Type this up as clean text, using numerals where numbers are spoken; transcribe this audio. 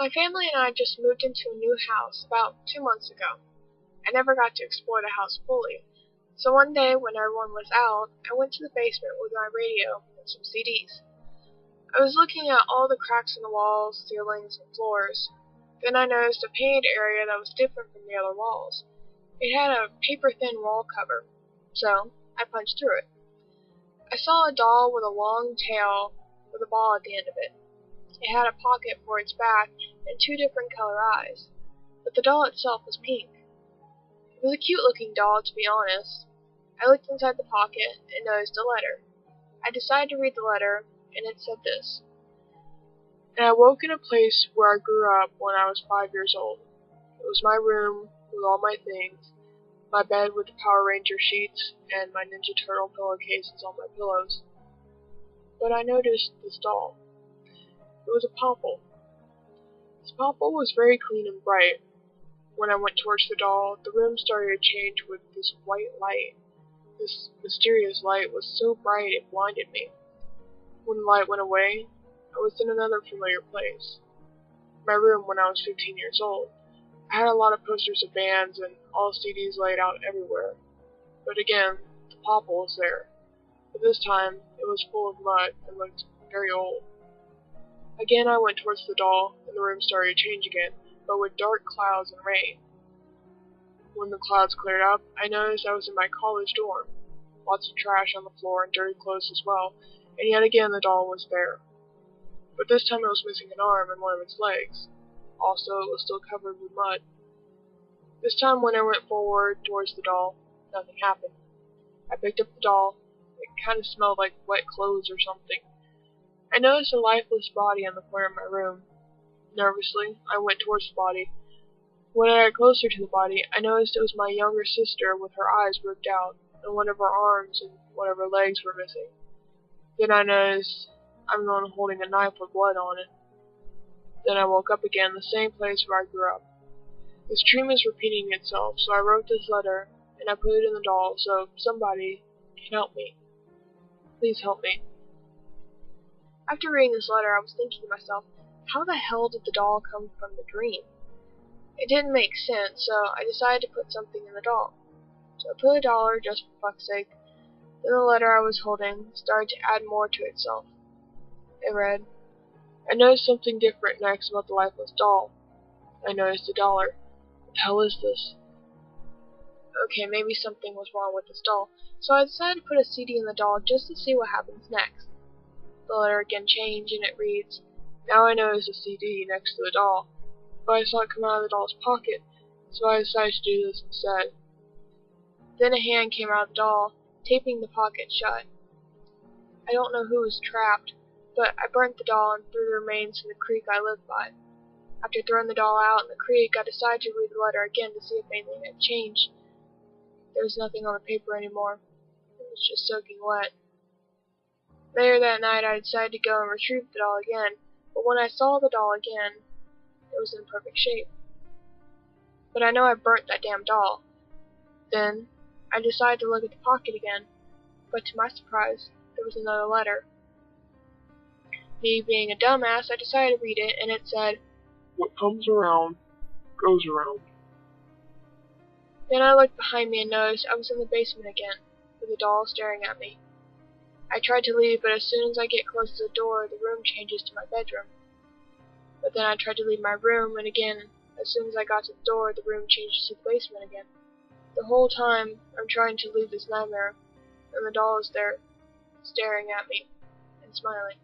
My family and I just moved into a new house about 2 months ago. I never got to explore the house fully, so one day when everyone was out, I went to the basement with my radio and some CDs. I was looking at all the cracks in the walls, ceilings, and floors. Then I noticed a painted area that was different from the other walls. It had a paper-thin wall cover, so I punched through it. I saw a doll with a long tail with a ball at the end of it. It had a pocket for its back and two different color eyes, but the doll itself was pink. It was a cute-looking doll, to be honest. I looked inside the pocket and noticed a letter. I decided to read the letter, and it said this. And I woke in a place where I grew up when I was 5 years old. It was my room with all my things, my bed with the Power Ranger sheets, and my Ninja Turtle pillowcases on my pillows. But I noticed this doll. It was a popple. This popple was very clean and bright. When I went towards the doll, the room started to change with this white light. This mysterious light was so bright it blinded me. When the light went away, I was in another familiar place. My room when I was 15 years old. I had a lot of posters of bands and all CDs laid out everywhere. But again, the popple was there. But this time, it was full of mud and looked very old. Again I went towards the doll, and the room started to change again, but with dark clouds and rain. When the clouds cleared up, I noticed I was in my college dorm. Lots of trash on the floor and dirty clothes as well, and yet again the doll was there. But this time it was missing an arm and one of its legs. Also, it was still covered with mud. This time when I went forward towards the doll, nothing happened. I picked up the doll. It kind of smelled like wet clothes or something. I noticed a lifeless body on the corner of my room. Nervously, I went towards the body. When I got closer to the body, I noticed it was my younger sister with her eyes ripped out, and one of her arms and one of her legs were missing. Then I noticed I'm the one holding a knife with blood on it. Then I woke up again in the same place where I grew up. This dream is repeating itself, so I wrote this letter, and I put it in the doll so somebody can help me. Please help me. After reading this letter, I was thinking to myself, how the hell did the doll come from the dream? It didn't make sense, so I decided to put something in the doll. So I put $1 just for fuck's sake. Then the letter I was holding started to add more to itself. It read, I noticed something different next about the lifeless doll. I noticed $1. What the hell is this? Okay, maybe something was wrong with this doll, so I decided to put a CD in the doll just to see what happens next. The letter again changed, and it reads, Now I notice a CD next to the doll, but I saw it come out of the doll's pocket, so I decided to do this instead. Then a hand came out of the doll, taping the pocket shut. I don't know who was trapped, but I burnt the doll and threw the remains in the creek I lived by. After throwing the doll out in the creek, I decided to read the letter again to see if anything had changed. There was nothing on the paper anymore. It was just soaking wet. Later that night, I decided to go and retrieve the doll again, but when I saw the doll again, it was in perfect shape. But I know I burnt that damn doll. Then, I decided to look at the pocket again, but to my surprise, there was another letter. Me being a dumbass, I decided to read it, and it said, What comes around, goes around. Then I looked behind me and noticed I was in the basement again, with the doll staring at me. I tried to leave, but as soon as I get close to the door, the room changes to my bedroom. But then I tried to leave my room, and again, as soon as I got to the door, the room changes to the basement again. The whole time, I'm trying to leave this nightmare, and the doll is there, staring at me, and smiling.